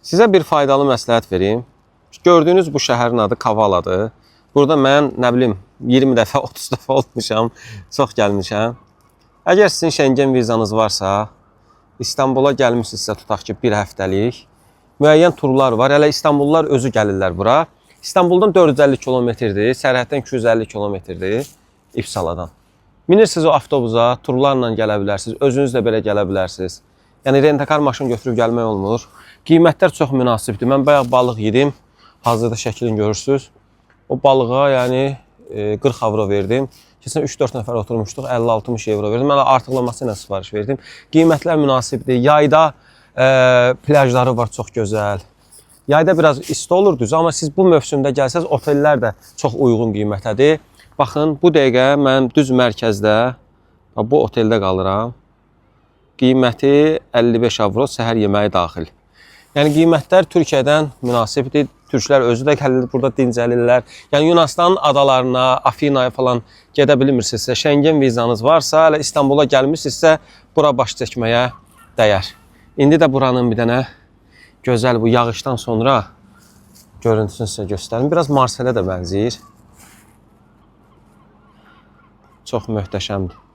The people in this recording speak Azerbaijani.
Sizə bir faydalı məsləhət verim. Gördüyünüz bu şəhərin adı Kavaladır. Burada mən, nə bilim, 20 dəfə, 30 dəfə olmuşam, çox gəlmişəm. Əgər sizin Şengen vizanız varsa, İstanbula gəlmişsinizsə, tutaq ki, bir həftəlik, müəyyən turlar var. Hələ İstanbullular özü gəlirlər bura. İstanbuldan 450 kilometrdir, sərhəddən 250 kilometrdir İpsaladan. Minirsiniz o avtobusa, turlarla gələ bilərsiniz, özünüz də belə gələ bilərsiniz. Yəni, rentakar maşın götürüb gəlmək olmur. Qiymətlər çox münasibdir. Mən bayaq balıq yedim, hazırda şəklini görürsünüz. O balığa, yəni, 40 avro verdim. Keçən 3-4 nəfər oturmuşduq, 50-60 evro verdim. Mən artıqlaması ilə sifariş verdim. Qiymətlər münasibdir. Yayda plajları var, çox gözəl. Yayda biraz isti olur, düz. Amma siz bu mövsümdə gəlsəz, otellər də çox uyğun qiymətədir. Baxın, bu dəqiqə mən düz mərkəzdə, bu oteldə qalıram. Qiyməti 55 avro, səhər yeməyi daxil. Yəni, qiymətlər Türkiyədən münasibdir. Türklər özü də gəlir, burada dincəlirlər. Yəni, Yunanistanın adalarına, Afinaya falan gedə bilmirsinizsə, Şengen vizanız varsa, hələ İstanbula gəlmişsinizsə, bura baş çəkməyə dəyər. İndi də buranın bir dənə gözəl bu yağışdan sonra görüntüsünü sizə göstərim. Biraz Marselə də bənzəyir. Çox möhtəşəmdir.